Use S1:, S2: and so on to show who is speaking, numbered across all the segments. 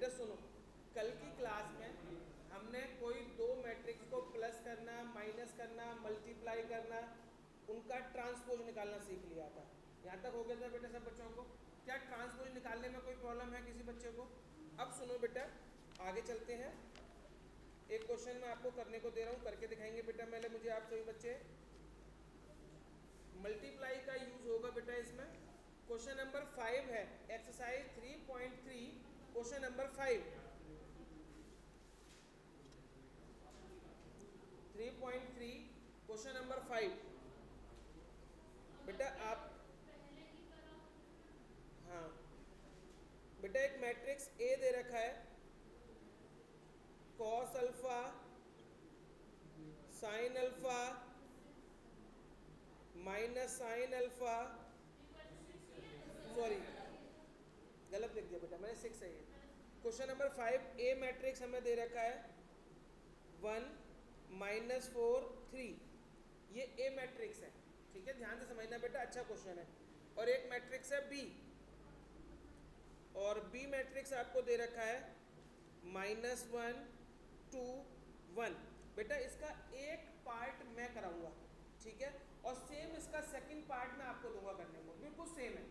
S1: बेटा सुनो, कल की क्लास में हमने कोई दो मैट्रिक्स को प्लस करना, माइनस करना, मल्टीप्लाई करना, उनका ट्रांसपोज निकालना सीख लिया था। यहाँ तक हो गया था बेटा सब बच्चों को? क्या ट्रांसपोज निकालने में कोई प्रॉब्लम है किसी बच्चे को? अब सुनो बेटा, आगे चलते हैं। एक क्वेश्चन मैं आपको करने को दे रहा हूँ, करके दिखाएंगे बेटा पहले मुझे आप सभी बच्चे। मल्टीप्लाई का यूज होगा बेटा इसमें। क्वेश्चन नंबर 5 है, exercise 3.3, question number 5। 3.3 question number 5 बेटा आप, हाँ बेटा एक मैट्रिक्स ए दे रखा है, cos alpha, sine alpha, minus sine alpha, sorry गलत लिख दिया बेटा मैंने, 6 है ये। क्वेश्चन नंबर 5 ए मैट्रिक्स हमें दे रखा है 1 -4 3, ये ए मैट्रिक्स है, ठीक है, ध्यान से समझना बेटा, अच्छा क्वेश्चन है। और एक मैट्रिक्स है बी, और बी मैट्रिक्स आपको दे रखा है -1 2 1। बेटा इसका एक पार्ट मैं कराऊंगा, ठीक है, और सेम इसका सेकंड पार्ट मैं आपको दूंगा करने को, बिल्कुल सेम है।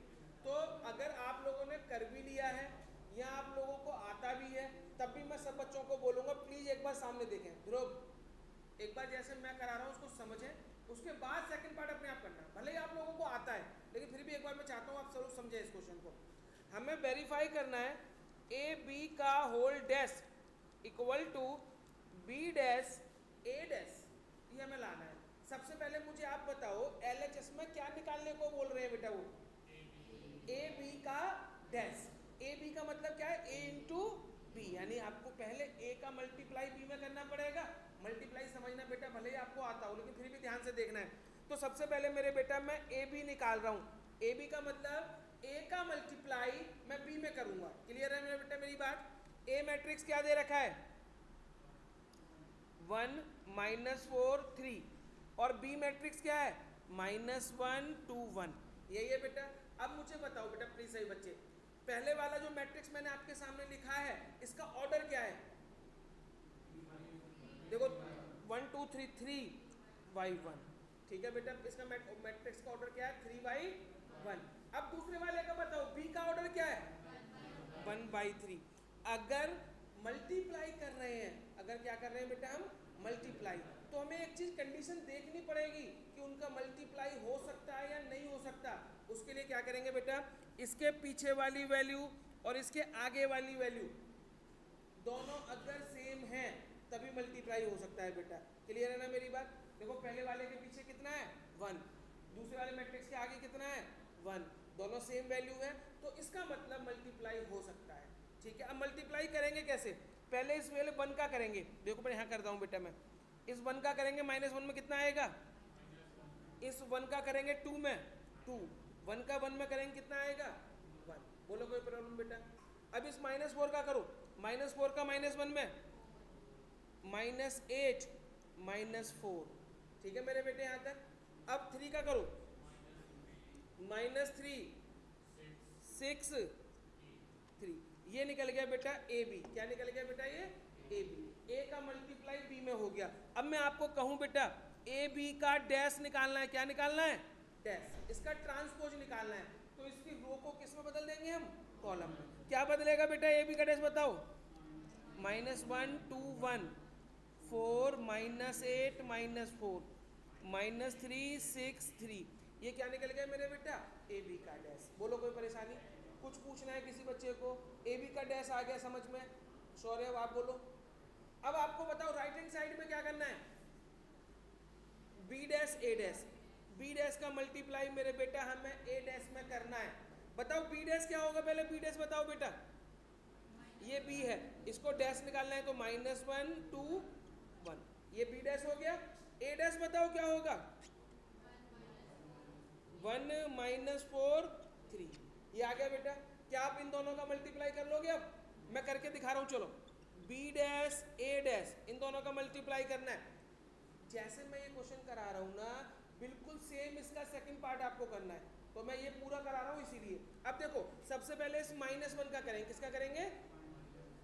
S1: तो अगर आप लोगों ने कर भी लिया है या आप लोगों को आता भी है, तब भी मैं सब बच्चों को बोलूंगा प्लीज एक बार सामने देखें। ध्रुव एक बार जैसे मैं करा रहा हूँ उसको समझें, उसके बाद सेकंड पार्ट अपने आप करना। भले ही आप लोगों को आता है, लेकिन फिर भी एक बार मैं चाहता हूँ आप जरूर समझें इस क्वेश्चन को। हमें वेरीफाई करना है ए बी का whole dash equal to B dash A dash, ये हमें लाना है। सबसे पहले मुझे आप बताओ एलएचएस में क्या निकालने को बोल रहे हैं बेटा? वो ए बी का डैश, ए बी का मतलब क्या है? ए इंटू बी, यानी आपको पहले ए का मल्टीप्लाई बी में करना पड़ेगा। मल्टीप्लाई समझना बेटा भले ही आपको आता हो, लेकिन फिर भी ध्यान से देखना है। तो सबसे पहले मेरे बेटा मैं ए बी निकाल रहा हूँ, ए बी का मतलब ए का मल्टीप्लाई मैं बी में करूंगा। क्लियर है मेरे बेटा मेरी बात? ए मैट्रिक्स क्या दे रखा है? 1 -4 3, और बी मैट्रिक्स क्या है? -1 2 1, यही है बेटा। अब मुझे बताओ बेटा प्लीज सही बच्चे, पहले वाला जो मैट्रिक्स मैंने आपके सामने लिखा है इसका ऑर्डर क्या है? देखो 1 2 3 3 बाई 1, ठीक है बेटा, इसका मैट्रिक्स का ऑर्डर क्या है? 3 बाई 1। अब दूसरे वाले का बताओ, बी का ऑर्डर क्या है? 1 बाई 3। अगर मल्टीप्लाई कर रहे हैं, अगर क्या कर रहे हैं बेटा हम? मल्टीप्लाई, तो हमें एक चीज कंडीशन देखनी पड़ेगी कि उनका मल्टीप्लाई हो सकता है या नहीं हो सकता। उसके लिए क्या करेंगे बेटा, इसके पीछे वाली वैल्यू और इसके आगे वाली वैल्यू दोनों अगर सेम है तभी मल्टीप्लाई हो सकता है बेटा। क्लियर है ना मेरी बात? देखो पहले वाले के पीछे कितना है? 1, दूसरे वाले मैट्रिक्स के आगे कितना है? 1, दोनों सेम वैल्यू है, तो इसका मतलब मल्टीप्लाई हो सकता है, ठीक है। अब मल्टीप्लाई करेंगे कैसे? पहले इस वाले 1 का करेंगे, देखो मैं यहाँ करता हूँ बेटा, मैं इस 1 का करेंगे, -1 में कितना आएगा? इस 1 का करेंगे 2 में 2, 1 का 1 में करेंगे कितना आएगा? 1। बोलो कोई प्रॉब्लम बेटा? अब इस -4 का करो, -4 का -1 में -8 -4, ठीक है मेरे बेटे यहाँ तक। अब 3 का करो, -3 6 3, ये निकल गया बेटा ए बी। क्या निकल गया बेटा? ये ए बी, ए का मल्टीप्लाई बी में हो गया। अब मैं आपको कहूं बेटा ए बी का डैश निकालना है, क्या निकालना है? डैश, इसका ट्रांसपोज निकालना है, तो इसकी रो को किस में बदल देंगे हम? कॉलम में। क्या बदलेगा बेटा ए बी का डैश बताओ? -1 2 1 4 -8 -4 -3 6 3, ये क्या निकल गया मेरे बेटा? ए बी का डैश। बोलो कोई परेशानी? कुछ पूछना है किसी बच्चे को? ए बी का डैश आ गया समझ में? सौरभ आप बोलो। अब आपको बताओ राइट हैंड साइड में क्या करना है? B dash A dash, B dash का मल्टीप्लाई मेरे बेटा हमें ए डैश में करना है। बताओ बी डैश क्या होगा? पहले बी डैश बताओ बेटा। ये बी है, इसको डैश निकालना है, तो -1 2 1, ये बी डैश हो गया। ए डैश बताओ क्या होगा? 1 -4 3, ये आ गया बेटा। क्या आप इन दोनों का मल्टीप्लाई कर लोगे? अब मैं करके दिखा रहा हूं, चलो। बी डैश ए डैश, इन दोनों का मल्टीप्लाई करना है। जैसे मैं ये क्वेश्चन करा रहा हूं ना, बिल्कुल सेम इसका सेकंड पार्ट आपको करना है, तो मैं ये पूरा करा रहा हूं इसीलिए। अब देखो सबसे पहले इस -1 का करेंगे, किसका करेंगे?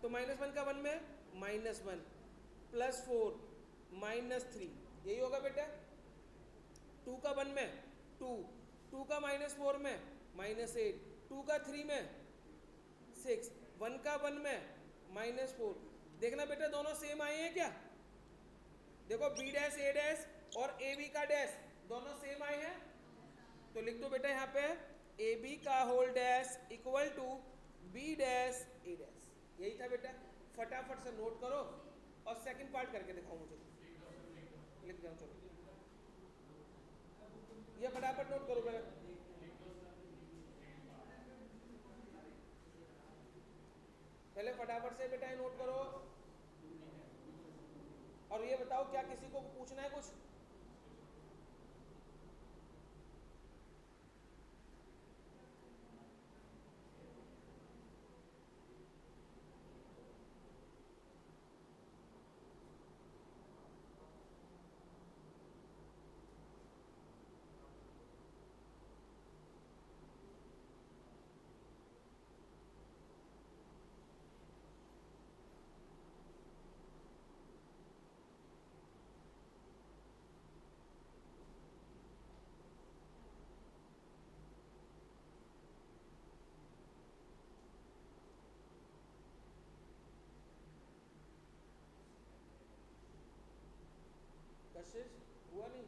S1: तो -1 का 1 में -1 +4 -3, यही होगा बेटा। 2 का 1 में 2, 2 का -4 में -8, 2 का 3 में 6, 1 का 1 में -4। देखना बेटा दोनों सेम आए हैं क्या? देखो बी डैश ए डैश और ए बी का डैश दोनों सेम आए हैं, तो लिख दो बेटा यहाँ पे ए बी का whole dash equal to B dash A dash. यही था बेटा, फटाफट से नोट करो और सेकंड पार्ट करके दिखाओ मुझे। लिख दो चलो, ये फटाफट नोट करो बेटा। पहले फटाफट से बेटा नोट करो और ये बताओ क्या किसी को पूछना है कुछ? कशिश हुआ नहीं?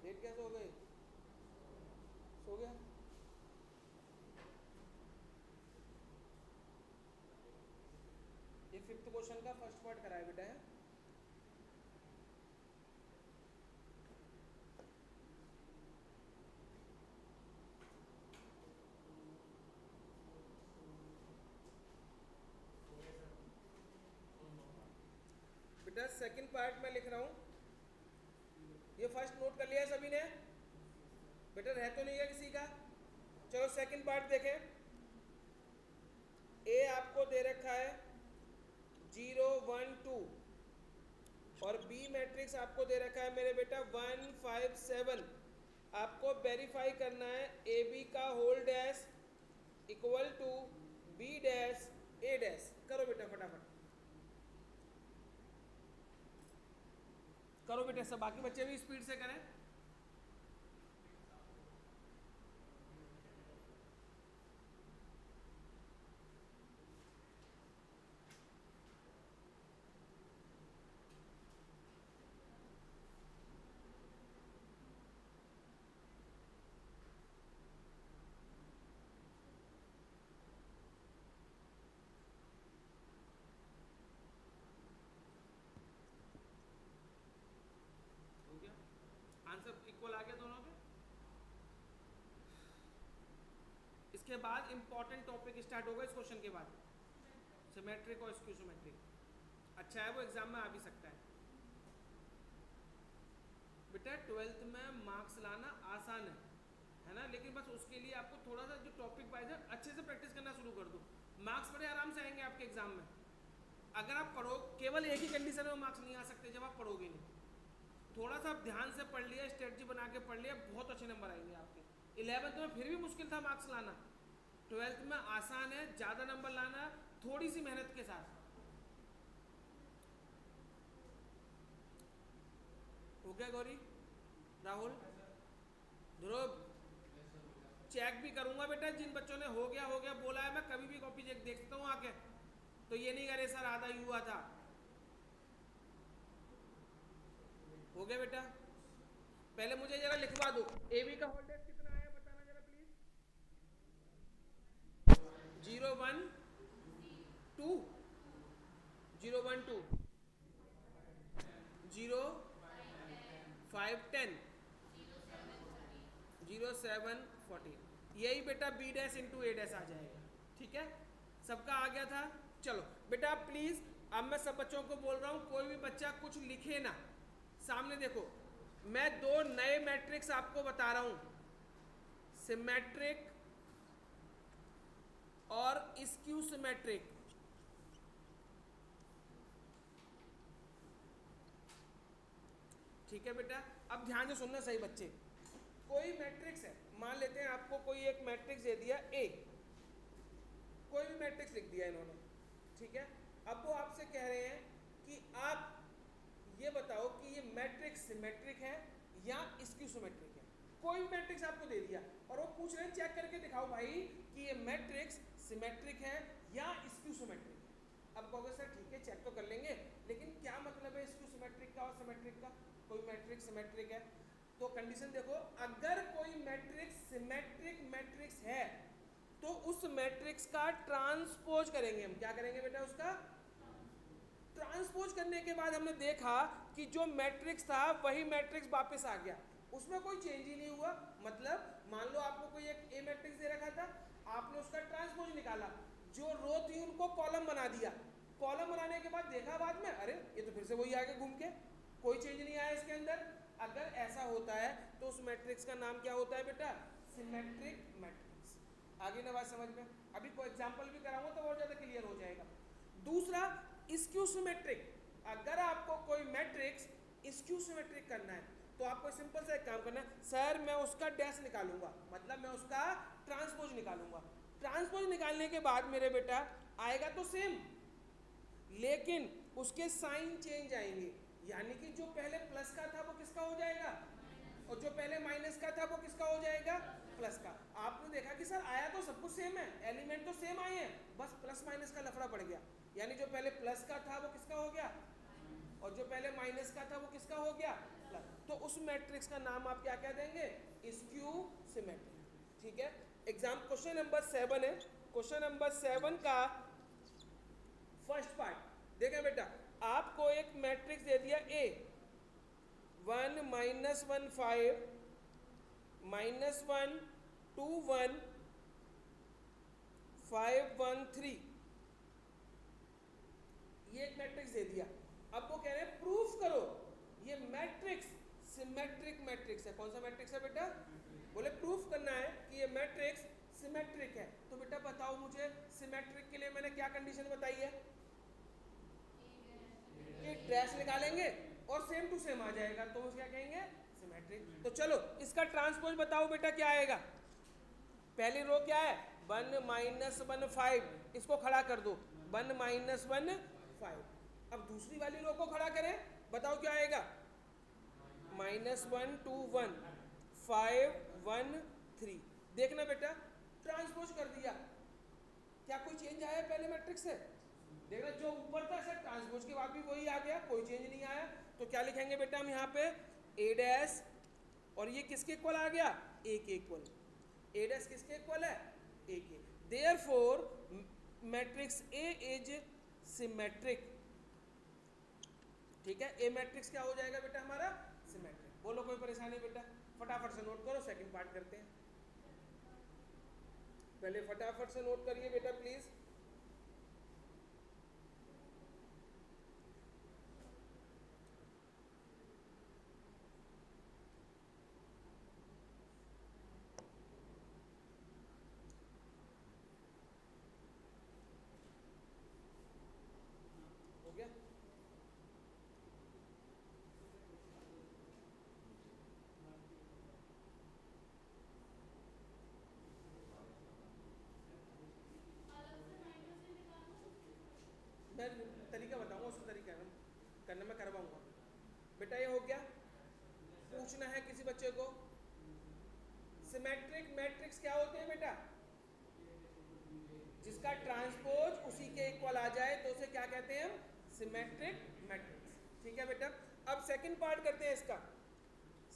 S1: लेट कैसे हो गए? सो गया? ये 5th क्वेश्चन का फर्स्ट पार्ट कराया बेटा है। बेटा सेकंड पार्ट में लिख रहा हूँ, ये फर्स्ट नोट कर लिया है सभी ने? बेटा रह तो नहीं गया किसी का? चलो सेकंड पार्ट देखें। ए आपको दे रखा है 0 1 2 और बी मैट्रिक्स आपको दे रखा है मेरे बेटा 1 5 7। आपको वेरीफाई करना है ए बी का whole dash equal to B dash A dash. करो बेटा फटाफट करो बेटा, सब बाकी बच्चे भी स्पीड से करें। हो गया? आंसर इक्वल आ गया दोनों के? इसके बाद इंपॉर्टेंट टॉपिक स्टार्ट होगा इस क्वेश्चन के बाद, सिमेट्रिक और स्क्यू सिमेट्रिक। अच्छा है वो एग्जाम में आ भी सकता है बेटा। 12th में मार्क्स लाना आसान है ना, लेकिन बस उसके लिए आपको थोड़ा सा जो टॉपिक वाइज है अच्छे से प्रैक्टिस करना शुरू कर दो। मार्क्स बड़े आराम से आएंगे आपके एग्जाम में अगर आप पढ़ो। केवल एक ही कंडीशन में मार्क्स नहीं आ सकते, जब आप पढ़ोगे नहीं। थोड़ा सा आप ध्यान से पढ़ लिया, स्ट्रेटजी बना के पढ़ लिया, बहुत अच्छे नंबर आएंगे आपके। 11th में फिर भी मुश्किल था मार्क्स लाना, 12th में आसान है, ज़्यादा नंबर लाना थोड़ी सी मेहनत के साथ। हो गया गौरी? राहुल? ध्रुव? चेक भी करूंगा बेटा, जिन बच्चों ने हो गया बोला है, मैं कभी भी कॉपी देख सकता हूँ आके, तो ये नहीं करे सर आधा ही हुआ था। हो गया बेटा? पहले मुझे जरा लिखवा दो, ए बी का होल डैश कितना आया बताना जरा प्लीज। 0 1 2 0 1 2 0 5 10 0 7 14। यही बेटा बी डैश इंटू ए डैश आ जाएगा। ठीक है, सबका आ गया था। चलो बेटा प्लीज, अब मैं सब बच्चों को बोल रहा हूँ कोई भी बच्चा कुछ लिखे ना। सामने देखो, मैं दो नए मैट्रिक्स आपको बता रहा हूं, सिमेट्रिक और स्क्यू सिमेट्रिक। ठीक है बेटा, अब ध्यान से सुनना सही बच्चे। कोई मैट्रिक्स है, मान लेते हैं आपको कोई एक मैट्रिक्स दे दिया ए, कोई भी मैट्रिक्स लिख दिया इन्होंने, ठीक है। अब वो आपसे कह रहे हैं कि आप ये बताओ कि ये मैट्रिक्स सिमेट्रिक है या स्क्यू सिमेट्रिक है। कोई भी मैट्रिक्स आपको दे दिया और वो पूछ रहे हैं चेक करके दिखाओ भाई कि ये मैट्रिक्स सिमेट्रिक है या स्क्यू सिमेट्रिक है। अब कहोगे सर ठीक है चेक तो कर लेंगे, लेकिन क्या मतलब है स्क्यू सिमेट्रिक का और सिमेट्रिक का? कोई मैट्रिक्स सिमेट्रिक है तो कंडीशन देखो, अगर कोई मैट्रिक्स सिमेट्रिक मैट्रिक्स है तो उस मैट्रिक्स का ट्रांसपोज करेंगे हम। क्या करेंगे बेटा? उसका ट्रांसपोज करने के बाद हमने देखा कि जो मैट्रिक्स था वही मैट्रिक्स वापस आ गया, उसमें कोई चेंज ही नहीं हुआ। मतलब मान लो आपको कोई एक ए मैट्रिक्स दे रखा था, आपने उसका ट्रांसपोज निकाला, जो रो थी उनको कॉलम बना दिया। कॉलम बनाने के बाद देखा बाद में अरे ये तो फिर से वही आगे घूम के, कोई चेंज नहीं आया इसके अंदर। अगर ऐसा होता है तो उस मैट्रिक्स का नाम क्या होता है बेटा? Symmetric matrix. आगे ना बात समझ में? अभी कोई एग्जांपल भी कराऊंगा तो और ज्यादा क्लियर हो जाएगा। दूसरा स्क्यू सिमेट्रिक। अगर आपको कोई मैट्रिक्स स्क्यू सिमेट्रिक करना है तो आपको सिंपल सा एक काम करना है, सर मैं उसका डैश निकालूंगा, मतलब मैं उसका ट्रांसपोज निकालूंगा। ट्रांसपोज निकालने के बाद मेरे बेटा आएगा तो सेम, लेकिन उसके साइन चेंज आएंगे। यानी कि जो पहले प्लस का था वो किसका हो जाएगा, और जो पहले माइनस का था वो किसका हो जाएगा? प्लस का। आपने देखा कि सर आया तो सब कुछ सेम है, एलिमेंट तो सेम आए हैं, बस प्लस माइनस का लफड़ा पड़ गया। यानी जो पहले प्लस का था वो किसका हो गया, और जो पहले माइनस का था वो किसका हो गया? प्लस। तो उस मैट्रिक्स का नाम आप क्या कह देंगे? Skew symmetric. ठीक है। एग्जाम क्वेश्चन नंबर 7 है। क्वेश्चन नंबर 7 का फर्स्ट पार्ट देखें बेटा, आपको एक मैट्रिक्स दे दिया ए, 1 -1 5 -1 2 1 5 1 3, ये एक मैट्रिक्स दे दिया। अब वो कह रहे हैं प्रूफ करो ये मैट्रिक्स सिमेट्रिक मैट्रिक्स है। कौन सा मैट्रिक्स है बेटा? बोले प्रूफ करना है कि ये मैट्रिक्स सिमेट्रिक है। तो बेटा बताओ मुझे, सिमेट्रिक के लिए मैंने क्या कंडीशन बताई है? कि डैश निकालेंगे और सेम टू सेम आ जाएगा तो क्या कहेंगे? सिमेट्रिक। तो चलो इसका ट्रांसपोज बताओ बेटा क्या आएगा। पहली रो क्या है? 1 -1 5, इसको खड़ा कर दो, 1 -1 5। अब दूसरी वाली रो को खड़ा करें, बताओ क्या आएगा? -1 2 1 5 1 3। देखना बेटा ट्रांसपोज कर दिया, क्या कोई चेंज आया पहले मैट्रिक्स से? देखना जो ऊपर था सर ट्रांसपोज के बाद भी वही आ गया, कोई चेंज नहीं आया। तो क्या लिखेंगे बेटा हम यहाँ पे? ए डैश, और ये किसके इक्वल आ गया? ए के इक्वल। ए डैश किसके इक्वल है? ए के। Therefore matrix A is symmetric. ठीक है, ए मैट्रिक्स क्या हो जाएगा बेटा हमारा? सिमेट्रिक। बोलो कोई परेशानी बेटा? फटाफट से नोट करो, सेकंड पार्ट करते हैं। पहले फटाफट से नोट करिए बेटा प्लीज। हो गया? मैं तरीका बताऊंगा, उसका तरीका करने में करवाऊंगा बेटा। ये हो गया। पूछना है किसी बच्चे को सिमेट्रिक मैट्रिक्स क्या होते हैं बेटा? जिसका ट्रांसपोज उसी के इक्वल आ जाए तो उसे क्या कहते हैं हम? Symmetric matrix. ठीक है बेटा। अब सेकंड पार्ट करते हैं इसका।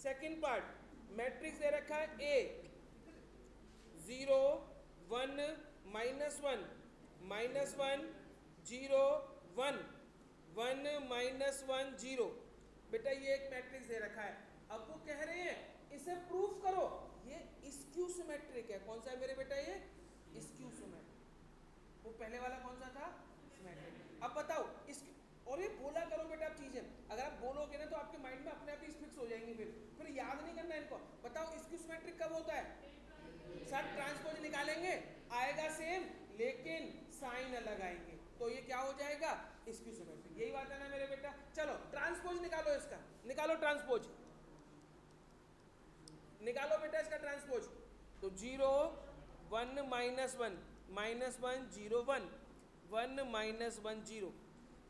S1: सेकंड पार्ट मैट्रिक्स दे रखा है ए, 0 1 -1 -1 0 1 1 -1 0। बेटा ये एक मैट्रिक्स दे रखा है। अब वो कह रहे हैं इसे प्रूफ करो ये स्क्यू सिमेट्रिक है। कौन सा है मेरे बेटा? ये स्क्यू सिमेट्रिक। वो पहले वाला कौन सा था? सिमेट्रिक। अब बताओ इस, और ये बोला करो बेटा आप चीजें, अगर आप बोलोगे ना तो आपके माइंड में अपने आप ही फिक्स हो जाएंगी, फिर याद नहीं करना इनको। बताओ स्क्यू सिमेट्रिक कब होता है? सर ट्रांसपोज निकालेंगे आएगा सेम, लेकिन साइन अलग आएंगे, तो ये क्या हो जाएगा? Skew symmetric. यही बात है ना मेरे बेटा? चलो ट्रांसपोज निकालो इसका, निकालो। निकालो ट्रांसपोज, निकालो बेटा इसका ट्रांसपोज। तो 0 1 -1 -1 0 1 1 -1 0।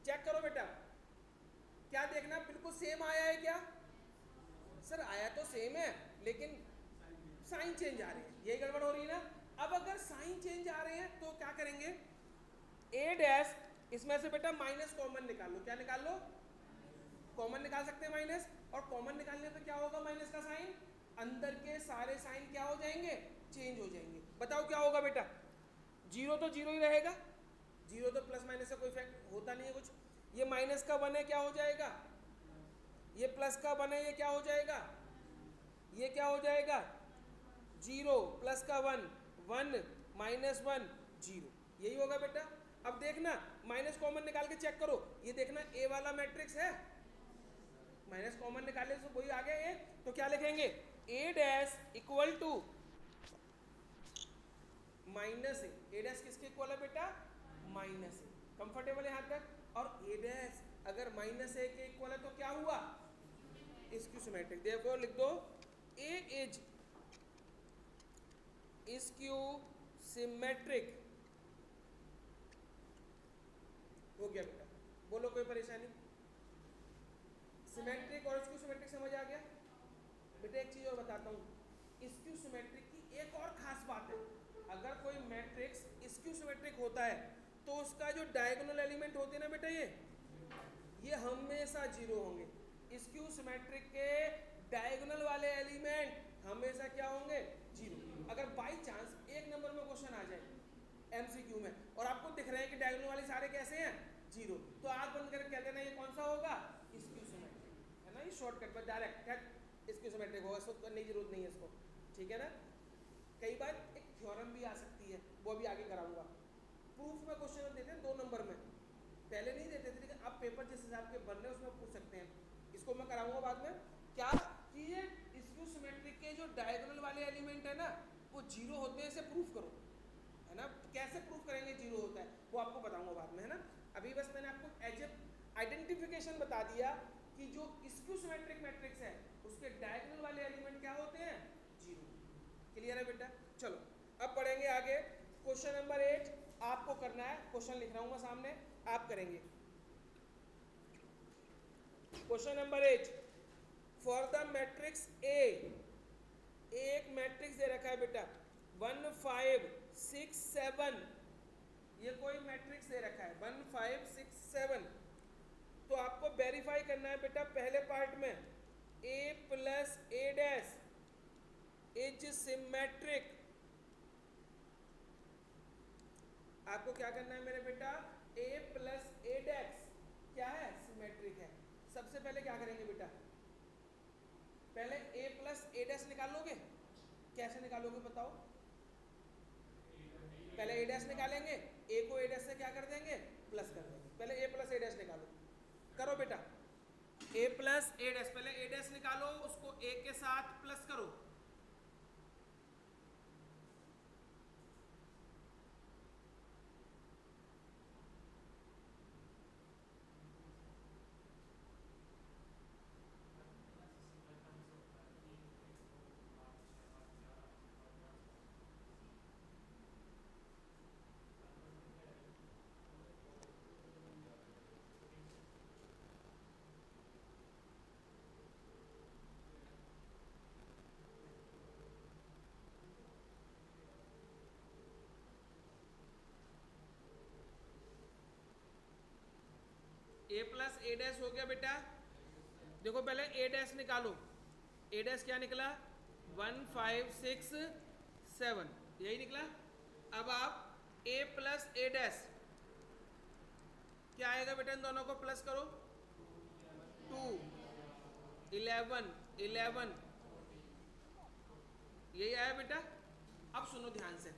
S1: चेक करो बेटा, क्या देखना बिल्कुल सेम आया है क्या? सर आया तो सेम है लेकिन साइन चेंज आ रहे हैं, यही गड़बड़ हो रही है ना। अब अगर साइन चेंज आ रहे हैं तो क्या करेंगे, ए डैश इसमें से बेटा माइनस कॉमन निकाल लो। क्या निकाल लो? कॉमन निकाल सकते हैं माइनस, और कॉमन निकालने पे क्या होगा, माइनस का साइन, अंदर के सारे साइन क्या हो जाएंगे, चेंज हो जाएंगे। बताओ क्या होगा बेटा? जीरो तो जीरो ही रहेगा, जीरो तो प्लस माइनस से कोई इफेक्ट होता नहीं है कुछ। ये माइनस का 1 है, क्या हो जाएगा? ये प्लस का 1 है, ये क्या हो जाएगा? ये क्या हो जाएगा? 0 प्लस का 1 1 -1 0, यही होगा बेटा। अब देखना माइनस कॉमन निकाल के चेक करो, ये देखना ए वाला मैट्रिक्स है, माइनस कॉमन निकाले तो वही आ गया ए। तो क्या लिखेंगे, A dash equal to minus A dash किसके इक्वल है बेटा? माइनस ए। कंफर्टेबल है यहाँ तक? और ए डैश अगर माइनस ए के इक्वल है तो क्या हुआ, स्क्यू सिमेट्रिक। देखो लिख दो, ए इज स्क्यू सिमेट्रिक। हो गया बेटा, बोलो कोई परेशानी? सिमेट्रिक और स्क्यू सिमेट्रिक समझ आ गया बेटा। एक चीज और बताता हूँ, स्क्यू सिमेट्रिक की एक और खास बात है, अगर कोई मैट्रिक्स स्क्यू सिमेट्रिक होता है तो उसका जो डायगोनल एलिमेंट होते हैं ना बेटा, ये हमेशा जीरो होंगे। स्क्यू सिमेट्रिक के डायगोनल वाले एलिमेंट हमेशा क्या होंगे, जीरो। अगर बाई चांस एक नंबर में क्वेश्चन आ जाए एमसीक्यू में और आपको दिख रहे हैं कि डायगोनल वाले सारे कैसे हैं, जीरो, तो आंख बंद करके कह देना ये कौन सा होगा, स्क्यू सिमेट्रिक, है ना। ये शॉर्टकट पर डायरेक्ट स्क्यू सिमेट्रिक होगा, इसको करने की जरूरत नहीं है इसको, ठीक है ना। कई बार एक थ्योरम भी आ सकती है, वो भी आगे कराऊंगा। प्रूफ में क्वेश्चन देते हैं 2 नंबर में, पहले नहीं देते थे लेकिन अब पेपर जिस हिसाब के बन रहे हैं उसमें पूछ सकते हैं, इसको मैं कराऊंगा बाद में। क्या कि ये स्क्यू सिमेट्रिक के जो डायगोनल वाले एलिमेंट है ना वो जीरो होते हैं, इसे प्रूफ करो, है ना। कैसे प्रूफ करेंगे जीरो होता है वो आपको बताऊंगा बाद में, है ना। अभी बस मैंने आपको एज ए आइडेंटिफिकेशन बता दिया कि जो स्क्यू सिमेट्रिक मैट्रिक्स है उसके डायगोनल वाले एलिमेंट क्या होते हैं, जीरो। क्लियर है बेटा? चलो अब पढ़ेंगे आगे। क्वेश्चन नंबर 8 आपको करना है, क्वेश्चन लिख रहा हूं मैं सामने, आप करेंगे। Question number 8, for the matrix A, एक मैट्रिक्स दे रखा है बेटा 1 5 6 7, ये कोई मैट्रिक्स दे रखा है 1 5 6 7। तो आपको वेरीफाई करना है बेटा पहले पार्ट में, a plus A dash is symmetric. आपको क्या करना है मेरे बेटा, a प्लस ए डैश क्या है, सिमेट्रिक है। सबसे पहले क्या करेंगे बेटा, पहले a प्लस ए डैश निकालोगे। कैसे निकालोगे बताओ? पहले ए डैश निकालेंगे, a को ए डैश से क्या कर देंगे, प्लस कर देंगे। पहले a प्लस ए डैश निकालो, करो बेटा। a प्लस ए डैश, पहले ए डैश निकालो, उसको a के साथ प्लस करो। a प्लस ए डैश हो गया बेटा। देखो पहले a डैश निकालो, a डैश क्या निकला 1 5 6 7, यही निकला। अब आप a प्लस ए डैश क्या आएगा बेटा, इन दोनों को प्लस करो, 2 11 11, यही आया बेटा। अब सुनो ध्यान से,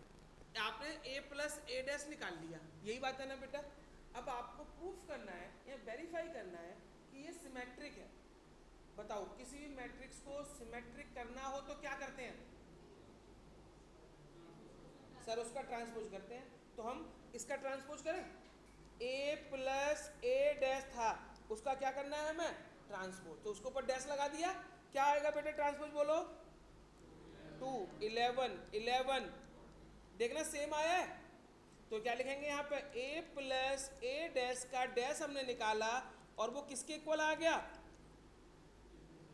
S1: आपने a प्लस ए डैश निकाल लिया, यही बात है ना बेटा। अब आपको प्रूफ करना है या वेरीफाई करना है कि ये सिमेट्रिक है। बताओ किसी भी मैट्रिक्स को सिमेट्रिक करना हो तो क्या करते हैं सर, उसका ट्रांसपोज करते हैं। तो हम इसका ट्रांसपोज करें, a प्लस ए डैश था उसका क्या करना है हमें, ट्रांसपोज, तो उसके ऊपर डैश लगा दिया, क्या आएगा बेटा ट्रांसपोज बोलो, 2 11 11, देखना सेम आया है। तो क्या लिखेंगे यहाँ पे, a प्लस ए डैश का डैश हमने निकाला और वो किसके इक्वल आ गया,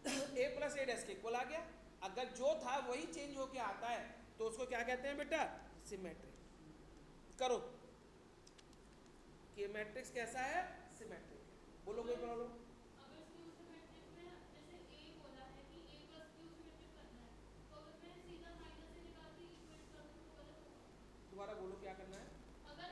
S1: a प्लस ए डैश के इक्वल आ गया। अगर जो था वही चेंज होके आता है तो उसको क्या कहते हैं बेटा, सिमेट्रिक। करो कि मैट्रिक्स कैसा है, सिमेट्रिक। बोलो कोई प्रॉब्लम,
S2: अगर स्क्यू सिमेट्रिक में जैसे a बोला है कि a प्लस क्यू सिमेट्रिक करना है, तो अगर मैं सीधा माइनस से निकाल के इक्वेट कर दूं तो गलत होगा।
S1: दोबारा बोलो क्या करना है।
S2: अगर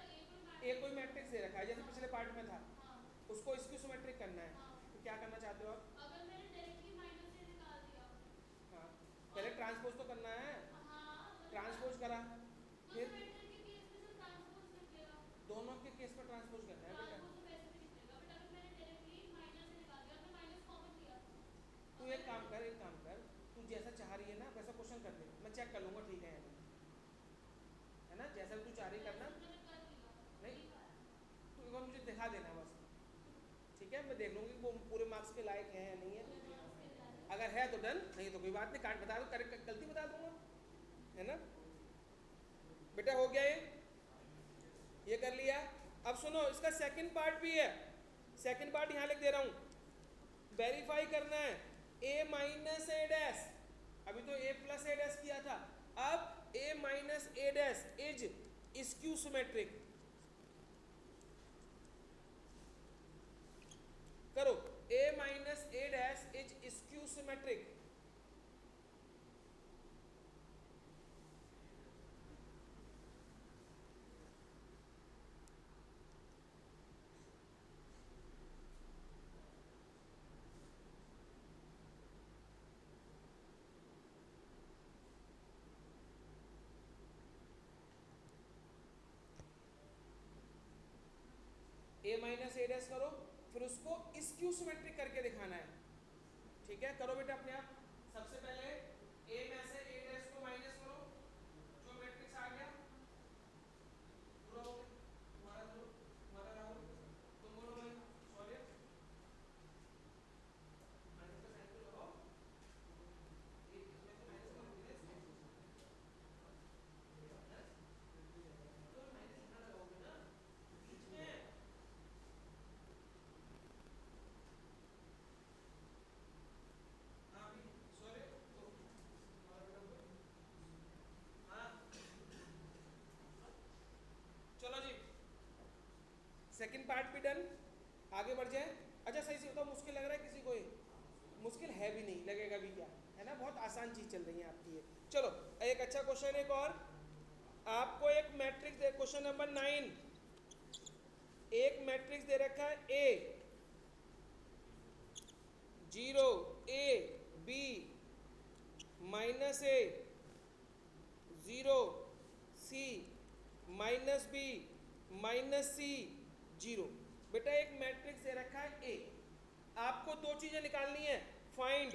S1: ए कोई मैट्रिक्स दे रखा है जैसे पिछले पार्ट में था,
S2: हाँ
S1: उसको स्क्यू सिमेट्रिक करना है,
S2: हाँ,
S1: तो क्या करना चाहते हो आप।
S2: अगर मैंने डायरेक्टली माइनस से निकाल दिया,
S1: हाँ पहले ट्रांसपोज तो करना है,
S2: हाँ
S1: ट्रांसपोज करा,
S2: तो
S1: फिर
S2: सिमेट्रिक के केस में सिर्फ ट्रांसपोज निकलेगा,
S1: दोनों के केस में ट्रांसपोज करना है बेटा।
S2: ट्रांसपोज तो वैसे भी निकलेगा, बट अगर मैंने डायरेक्टली माइनस से निकाल दिया, मैं माइनस कॉमन लिया था,
S1: तू एक काम कर, एक काम कर, तू जैसा चाह रही है ना वैसा क्वेश्चन कर दे, मैं चेक कर लूंगा ठीक है या नहीं, है ना, जैसा भी तू चाह रही है करना।
S2: मैंने कर लिया,
S1: नहीं
S2: ठीक है,
S1: तू एक बार मुझे दिखा देना बस, ठीक है, मैं देख लूंगी वो पूरे मार्क्स के लायक है या नहीं है, अगर है तो डन, नहीं तो कोई बात नहीं, काट बता दो, करेक्ट गलती बता दूंगा, है ना बेटा। हो गया ये कर लिया। अब सुनो इसका सेकंड पार्ट भी है, सेकंड पार्ट यहाँ लिख दे रहा हूँ, वेरीफाई करना है a माइनस ए डैश, अभी तो a प्लस ए डैश किया था, अब a minus A dash is skew symmetric. करो a minus A dash is skew symmetric. a minus A dash करो, फिर उसको स्क्यू सिमेट्रिक करके दिखाना है, ठीक है। करो बेटा अपने आप, सबसे पहले a में से a डैश को माइनस करो, जो मैट्रिक्स आ गया पूरा हो गया। तुम्हारा जो तुम्हारा राहुल, तुम बोलो भाई सॉरी, माइनस का साइन तो लगाओ, ये इसमें से माइनस करोगे ना, इसमें माइनस, तो माइनस यहाँ लगाओगे ना बीच में, हाँ भी सॉरी, तो तुम्हारा बेटा बोलो, हाँ चलो जी, सेकंड पार्ट भी डन, आगे बढ़ जाए। अच्छा सही से बताओ, मुश्किल लग रहा है किसी को ये, मुश्किल है भी नहीं, लगेगा भी क्या, है ना, बहुत आसान चीज चल रही है आपकी ये। चलो एक अच्छा क्वेश्चन, एक और आपको एक मैट्रिक्स दे, क्वेश्चन नंबर 9, एक मैट्रिक्स दे रखा है A 0 A B minus A 0 C minus B minus C 0। बेटा एक मैट्रिक्स दे रखा है ए, आपको दो चीजें निकालनी है, फाइंड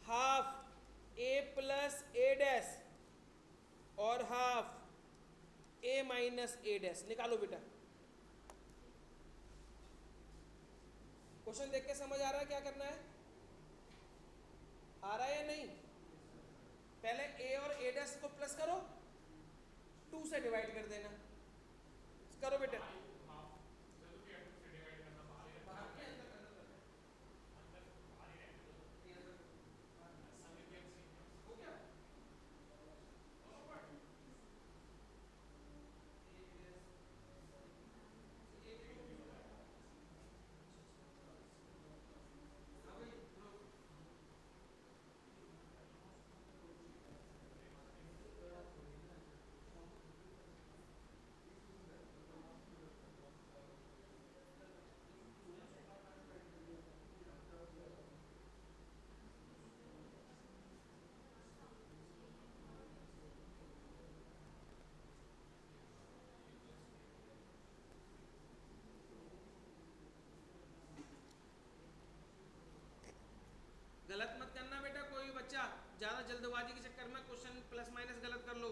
S1: हाफ ए प्लस ए डैश और half A minus A dash, निकालो बेटा। क्वेश्चन देख के समझ आ रहा है क्या करना है, आ रहा है या नहीं। पहले ए और ए डैश को प्लस करो, 2 से डिवाइड कर देना, करो बेटा। गलत मत करना बेटा, कोई बच्चा ज्यादा जल्दबाजी के चक्कर में क्वेश्चन प्लस माइनस गलत कर लो।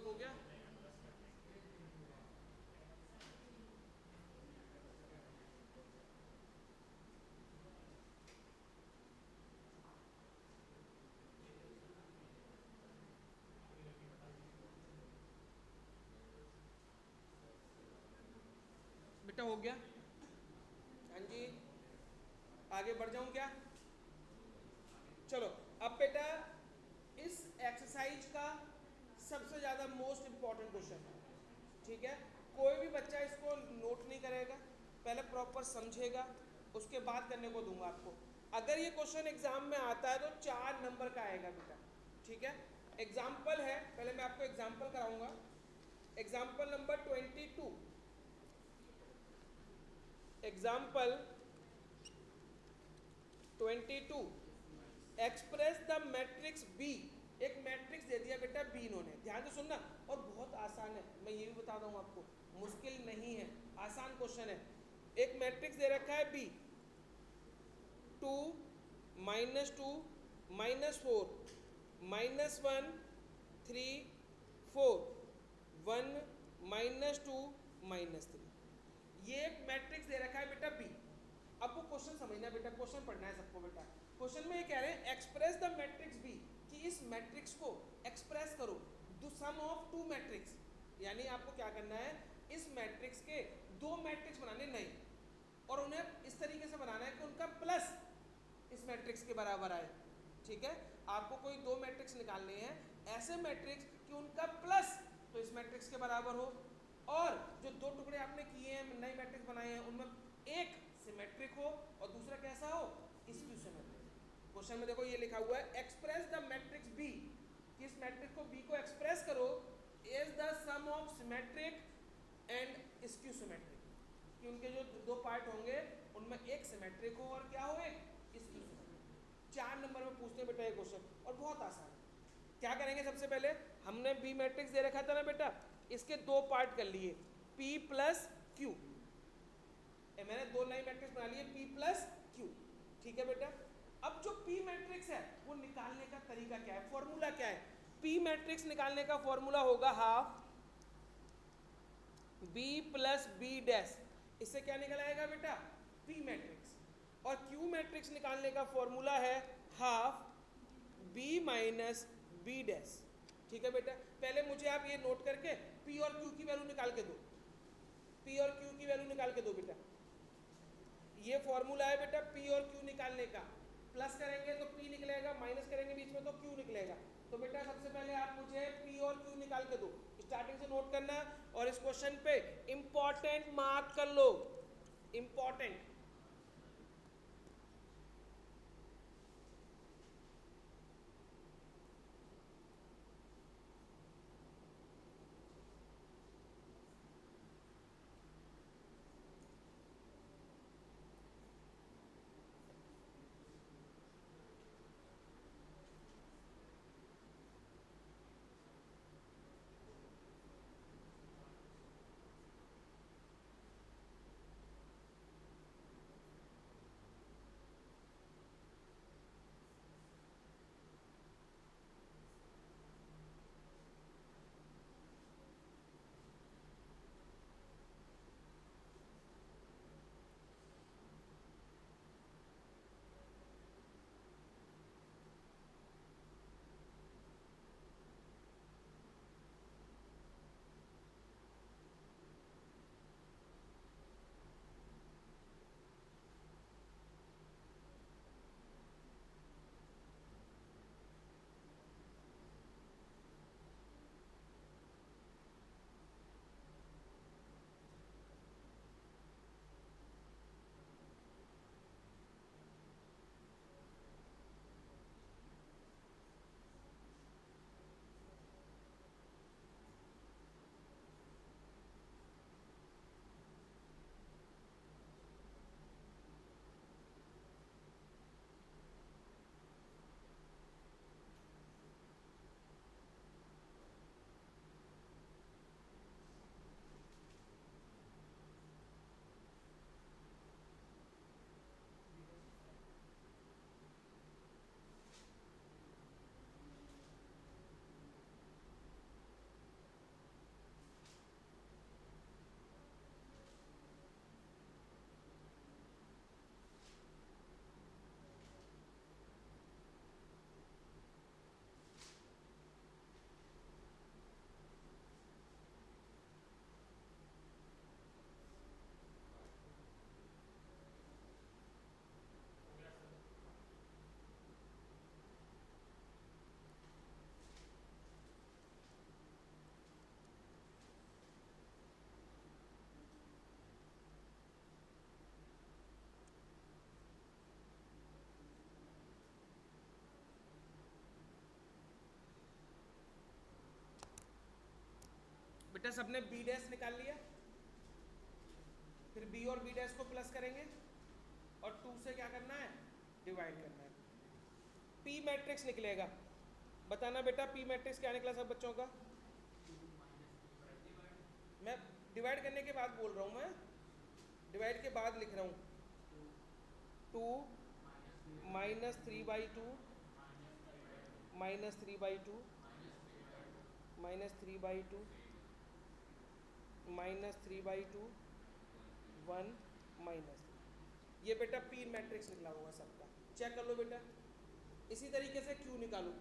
S1: हो गया? बेटा हो गया? हाँ जी, आगे बढ़ जाऊं क्या? चलो, अब बेटा इस एक्सरसाइज का सबसे ज़्यादा मोस्ट इम्पॉर्टेंट क्वेश्चन, ठीक है? कोई भी बच्चा इसको नोट नहीं करेगा, पहले प्रॉपर समझेगा, उसके बाद करने को दूंगा आपको। अगर ये क्वेश्चन एग्जाम में आता है तो 4 नंबर का आएगा बेटा, ठीक है? एग्जाम्पल है, पहले मैं आपको एग्जाम्पल कराऊंगा। Example number 22, example 22, express the matrix B. एक मैट्रिक्स दे दिया बेटा बी इन्होंने, ध्यान से सुनना, और बहुत आसान है, मैं ये भी बता दूं आपको, मुश्किल नहीं है, आसान क्वेश्चन है। एक मैट्रिक्स दे रखा है बी, 2 -2 -4 -1 3 4 1 -2 -3, ये एक मैट्रिक्स दे रखा है बेटा बी। अब वो क्वेश्चन समझना बेटा, क्वेश्चन पढ़ना है सबको बेटा। क्वेश्चन में ये कह रहे हैं एक्सप्रेस द मैट्रिक्स बी, कि इस मैट्रिक्स को एक्सप्रेस करो द सम ऑफ 2 मैट्रिक्स, यानी आपको क्या करना है, इस मैट्रिक्स के 2 मैट्रिक्स बनाने नहीं, और उन्हें इस तरीके से बनाना है कि उनका प्लस इस मैट्रिक्स के बराबर आए, ठीक है? आपको कोई 2 मैट्रिक्स निकालने हैं, ऐसे मैट्रिक्स कि उनका प्लस तो इस मैट्रिक्स के बराबर हो, और जो 2 टुकड़े आपने किए हैं, नई मैट्रिक्स बनाए हैं, उनमें एक सिमेट्रिक हो और दूसरा कैसा हो, स्क्यू सिमेट्रिक। क्वेश्चन में देखो ये लिखा हुआ है एक्सप्रेस द मैट्रिक्स बी, कि इस मैट्रिक्स को बी को एक्सप्रेस करो is the sum of symmetric and skew symmetric, कि उनके जो 2 पार्ट होंगे उनमें एक सिमेट्रिक हो और क्या हो, एक स्क्यू सिमेट्रिक। 4 नंबर में पूछते हैं बेटा ये क्वेश्चन, और बहुत आसान है। क्या करेंगे, सबसे पहले हमने बी मैट्रिक्स दे रखा था ना बेटा, इसके 2 पार्ट कर लिए, P प्लस Q, मैंने 2 नई मैट्रिक्स बना लिए P प्लस Q, ठीक है बेटा? अब जो P मैट्रिक्स है वो निकालने का तरीका क्या है, फॉर्मूला क्या है? P मैट्रिक्स निकालने का फॉर्मूला होगा half B plus B dash, इससे क्या निकल आएगा बेटा, P मैट्रिक्स। और Q मैट्रिक्स निकालने का फॉर्मूला है half B minus B dash, ठीक है बेटा? पहले मुझे आप ये नोट करके P और Q की वैल्यू निकाल के दो, P और Q की वैल्यू निकाल के दो बेटा। ये फॉर्मूला है बेटा P और Q निकालने का, प्लस करेंगे तो P निकलेगा, माइनस करेंगे बीच में तो Q निकलेगा। तो बेटा सबसे पहले आप मुझे P और Q निकाल के दो, स्टार्टिंग से नोट करना, और इस क्वेश्चन पे इंपॉर्टेंट मार्क कर लो, इंपॉर्टेंट। बेटा सबने बी डैश निकाल लिया, फिर बी और बी डैश को प्लस करेंगे और 2 से क्या करना है, डिवाइड करना है। पी मैट्रिक्स निकलेगा। बताना बेटा पी मैट्रिक्स क्या निकला सब बच्चों का। मैं डिवाइड करने के बाद बोल रहा हूँ, मैं डिवाइड के बाद लिख रहा हूँ। 2 minus 3/2 minus 3/2 minus 3/2 minus 3/2 1 minus. ये बेटा पी मैट्रिक्स निकला होगा सबका, चेक कर लो बेटा। इसी तरीके से क्यू निकालो।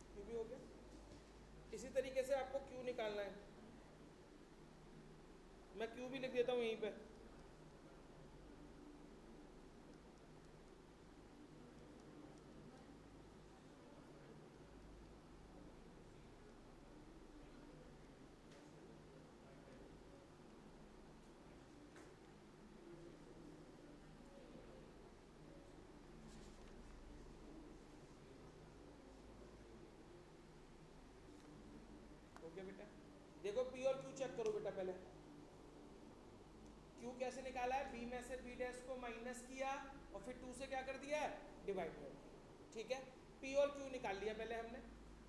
S1: क्यू भी हो गया। इसी तरीके से आपको क्यू निकालना है। मैं क्यू भी लिख देता हूँ यहीं पे। ओके बेटा, देखो पी और क्यू चेक करो बेटा। पहले क्यू कैसे निकाला है, बी में से बी डैश को माइनस किया और फिर 2 से क्या कर दिया है, डिवाइड कर दिया। ठीक है, पी और क्यू निकाल लिया पहले हमने।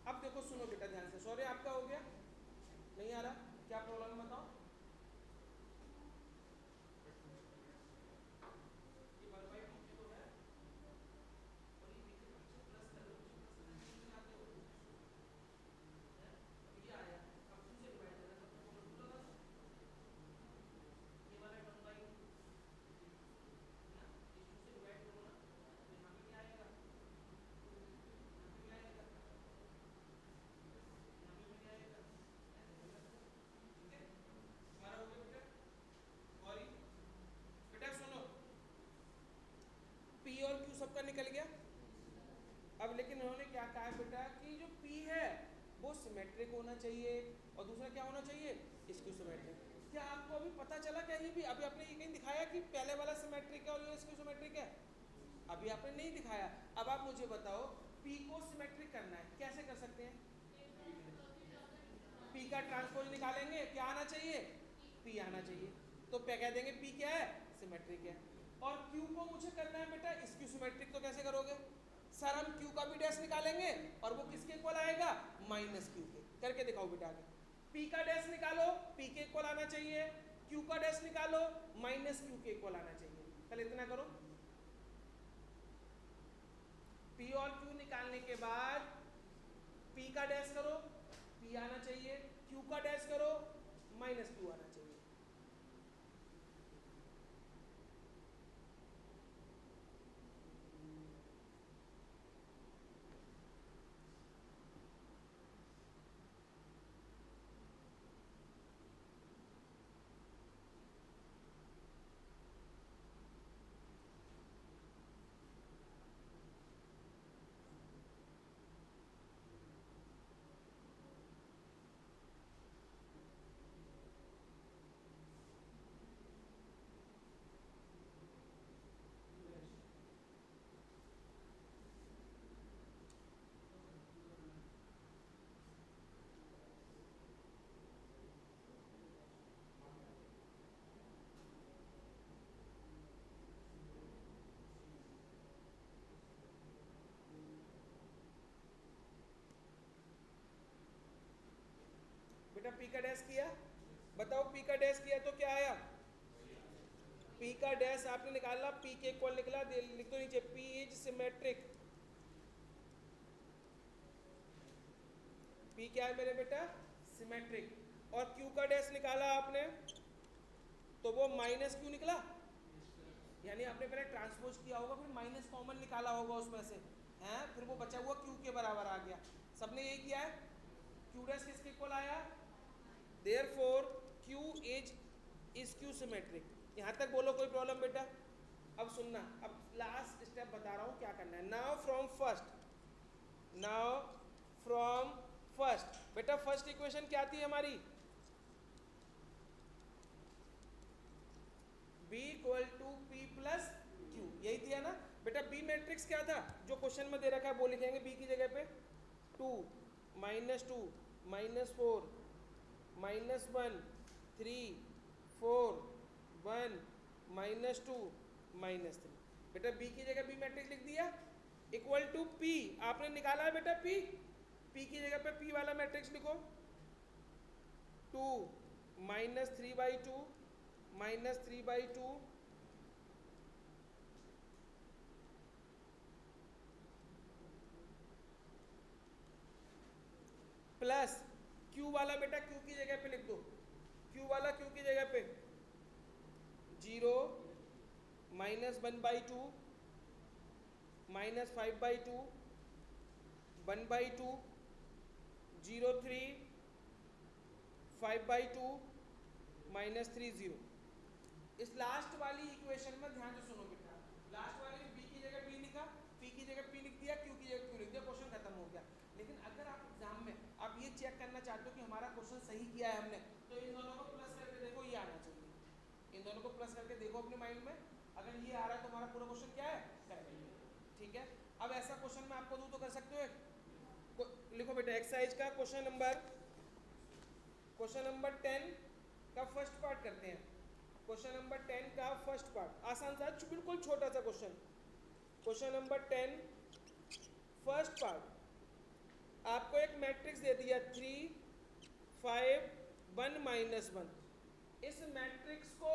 S1: अब देखो सुनो बेटा ध्यान से। सॉरी आपका हो गया, नहीं आ रहा, क्या प्रॉब्लम बताओ। ये वन बाई टू तो है और ये पीछे पीछे प्लस कर लो, पीछे प्लस करने के लिए आते हो है? अब ये आया, अब 2 से डिवाइड करना है, तब तो बोलो बस ये वाला 1/2 है ना, इस 2 से डिवाइड करो ना, तो यहाँ पे क्या आएगा, यहाँ पे क्या आएगा, यहाँ पे भी क्या आएगा, ऐसे कर सकते हो। ठीक है, हमारा हो गया बेटा। गौरी बेटा सुनो, पी और क्यू सबका निकल गया। अब लेकिन उन्होंने क्या कहा है बेटा कि जो पी है वो सिमेट्रिक होना चाहिए और दूसरा क्या होना चाहिए, स्क्यू सिमेट्रिक। क्या आपको अभी पता चला कहीं भी, अभी आपने ये कहीं दिखाया कि पहले वाला सिमेट्रिक है और ये स्क्यू सिमेट्रिक है? अभी आपने नहीं दिखाया। अब आप मुझे बताओ पी को सिमेट्रिक करना है, कैसे कर सकते हैं? पी का ट्रांसपोज निकालेंगे, क्या आना चाहिए, पी आना चाहिए। तो क्या कह देंगे, पी क्या है, सिमेट्रिक है। और क्यू को मुझे करना है बेटा स्क्यू सिमेट्रिक, तो कैसे करोगे सर? हम क्यू का भी डैश निकालेंगे और वो किसके इक्वल आएगा, माइनस क्यू के। करके दिखाओ बेटा आगे। पी का डैश निकालो, पी के इक्वल आना चाहिए। क्यू का डैश निकालो, माइनस क्यू के इक्वल आना चाहिए। कल इतना करो। पी और क्यू निकालने के बाद पी का डैश करो, पी आना चाहिए। क्यू का डैश करो, माइनस क्यू आना चाहिए। बेटा पी का डैश किया, बताओ पी का डैश किया तो क्या आया, पी का डैश आपने निकाला, पी के इक्वल निकला। लिख दो नीचे, पी इज सिमेट्रिक। पी क्या है मेरे बेटा, सिमेट्रिक। और क्यू का डैश निकाला आपने तो वो माइनस क्यू निकला, यानी आपने पहले ट्रांसपोज किया होगा फिर माइनस कॉमन निकाला होगा उसमें से, हैं, फिर वो बचा हुआ क्यू के बराबर आ गया। सबने यही किया है। क्यू डैश किसके इक्वल आया, therefore Q is skew symmetric. यहाँ तक बोलो कोई प्रॉब्लम बेटा? अब सुनना, अब लास्ट स्टेप बता रहा हूँ क्या करना है। नाउ फ्रॉम फर्स्ट बेटा फर्स्ट इक्वेशन क्या थी हमारी, B equal to P plus Q, यही थी है ना। बेटा बी मैट्रिक्स क्या था जो क्वेश्चन में दे रखा है वो लिखेंगे बी की जगह पे 2 -2 -4 -1 3 4 1 -2 -3। बेटा बी की जगह बी मैट्रिक्स लिख दिया इक्वल टू पी। आपने निकाला है बेटा पी, पी की जगह पे पी वाला मैट्रिक्स लिखो 2 -3/2 -3/2 प्लस क्यू वाला बेटा क्यू की जगह पे लिख दो, क्यू वाला क्यू की जगह पे 0 -1/2 -5/2 1/2 0 3 5/2 -3 0। इस लास्ट वाली इक्वेशन में ध्यान से सुनो बेटा, लास्ट वाले में बी की जगह बी लिखा, पी की जगह पी लिख दिया, क्यू की जगह क्यू लिख दिया, क्वेश्चन खत्म हो गया। लेकिन अगर आप एग्जाम में आप ये चेक करना चाहते हो कि हमारा क्वेश्चन सही किया है हमने, तो इन दोनों को प्लस करके देखो, ये आना चाहिए। इन दोनों को प्लस करके देखो अपने माइंड में, अगर ये आ रहा है तो हमारा पूरा क्वेश्चन क्या है, करेक्ट। ठीक है, अब ऐसा क्वेश्चन मैं आपको दूं तो कर सकते हो। लिखो बेटा एक्सरसाइज का क्वेश्चन नंबर 10 का फर्स्ट पार्ट करते हैं। क्वेश्चन नंबर 10 का फर्स्ट पार्ट आसान सा, बिल्कुल छोटा सा question. Question number 10 first part, आपको एक मैट्रिक्स दे दिया 3 5 1 -1। इस मैट्रिक्स को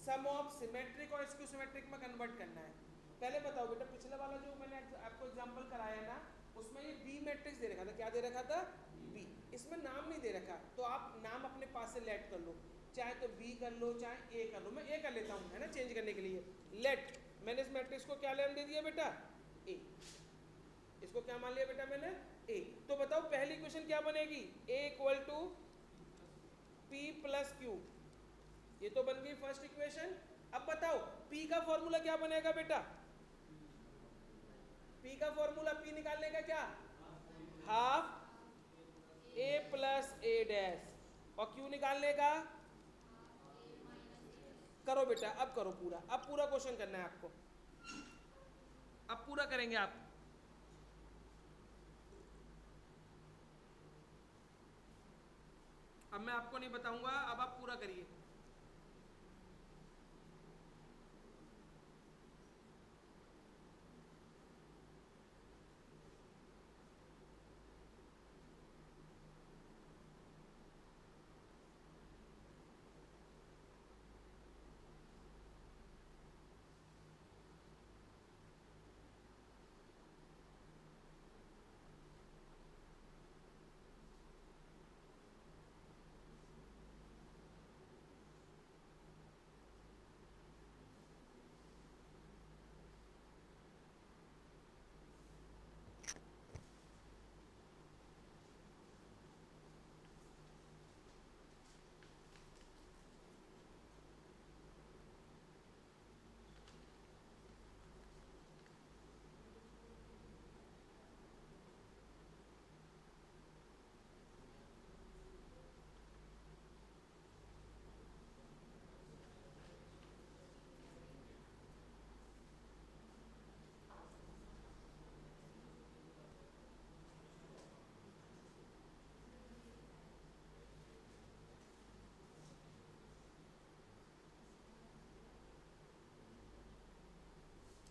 S1: सम ऑफ सिमेट्रिक और स्क्यू सिमेट्रिक में कन्वर्ट करना है। पहले बताओ बेटा, पिछले वाला जो मैंने आपको एग्जांपल कराया ना, उसमें ये बी मैट्रिक्स दे रखा था, क्या दे रखा था, बी। इसमें नाम नहीं दे रखा, तो आप नाम अपने पास से लेट कर लो, चाहे तो बी कर लो चाहे ए कर लो। मैं ए कर लेता हूँ, है ना, चेंज करने के लिए। लेट, मैंने इस मैट्रिक्स को क्या नाम दे दिया बेटा, ए। इसको क्या मान लिया बेटा मैंने, ए। तो बताओ पहली इक्वेशन क्या बनेगी, A equal to P plus Q, ये तो बन गई फर्स्ट इक्वेशन। अब बताओ P का फॉर्मूला क्या बनेगा बेटा, P का फॉर्मूला, P निकालने का क्या, half A plus A dash, और Q निकालने का, करो बेटा, अब करो पूरा, अब पूरा क्वेश्चन करना है आपको, अब पूरा करेंगे आप। अब मैं आपको नहीं बताऊंगा, अब आप पूरा करिए।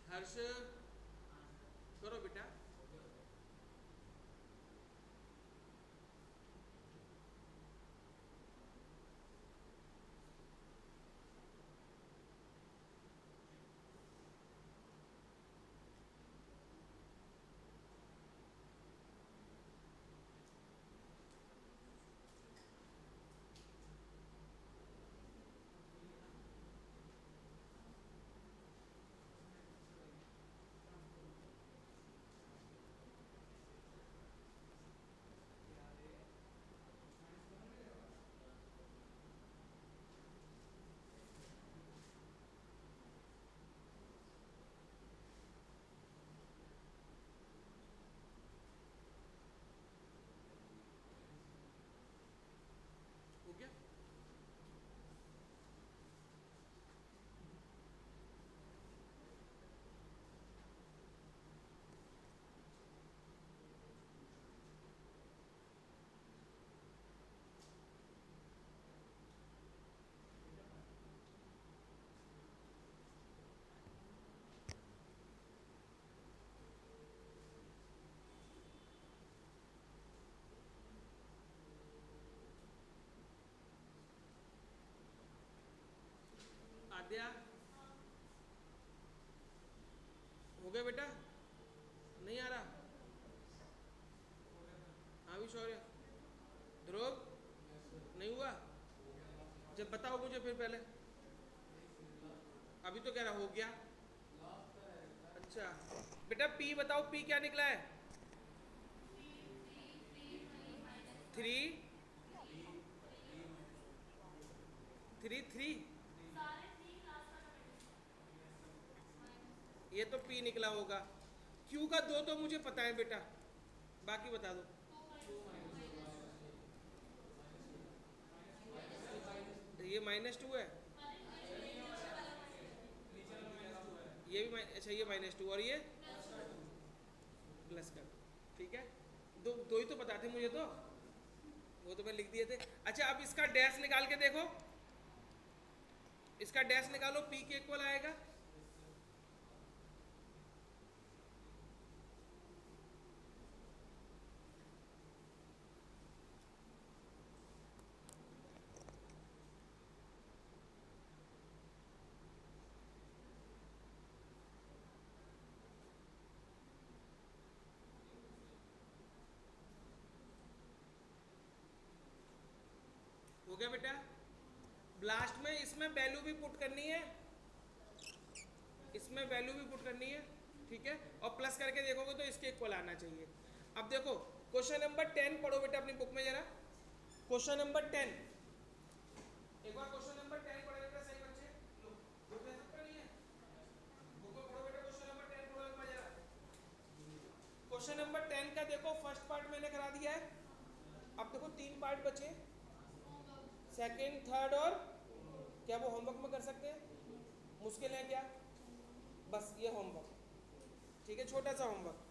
S1: हर्ष करो बेटा। हो गया बेटा? नहीं आ रहा? हाँ भी शौर्य, ध्रुव नहीं हुआ? जब बताओ मुझे फिर पहले। अभी तो कह रहा हो गया। अच्छा बेटा पी बताओ, पी क्या निकला है? 3 3 3।
S2: सारे थ्री लास्ट वाला
S1: ये तो पी निकला होगा। क्यू का 2 तो मुझे पता है बेटा, बाकी बता दो। ये -2 है, ये भी अच्छा ये -2 और ये प्लस कर। ठीक है, दो ही तो पता थे मुझे, तो वो तो मैं लिख दिए थे। अच्छा अब इसका डैश निकाल के देखो, इसका डैश निकालो, पी के इक्वल आएगा। हो गया बेटा? ब्लास्ट में इसमें वैल्यू भी पुट करनी है, इसमें वैल्यू भी पुट करनी है। ठीक है, और प्लस करके देखोगे तो इसके इक्वल आना चाहिए। अब देखो क्वेश्चन नंबर 10 पढ़ो बेटा अपनी बुक में जरा। क्वेश्चन नंबर 10, एक बार क्वेश्चन नंबर 10 पढ़े बेटा सही बच्चे। लो बुक में सबका नहीं है, बुक में पढ़ो बेटा। क्वेश्चन नंबर 10 पढ़ो एक बार जरा। क्वेश्चन नंबर 10 का देखो फर्स्ट पार्ट मैंने करा दिया है। अब देखो 3 पार्ट बचे, सेकंड, थर्ड और क्या वो होमवर्क में कर सकते हैं? मुश्किल है क्या? बस ये होमवर्क, ठीक है, छोटा सा होमवर्क।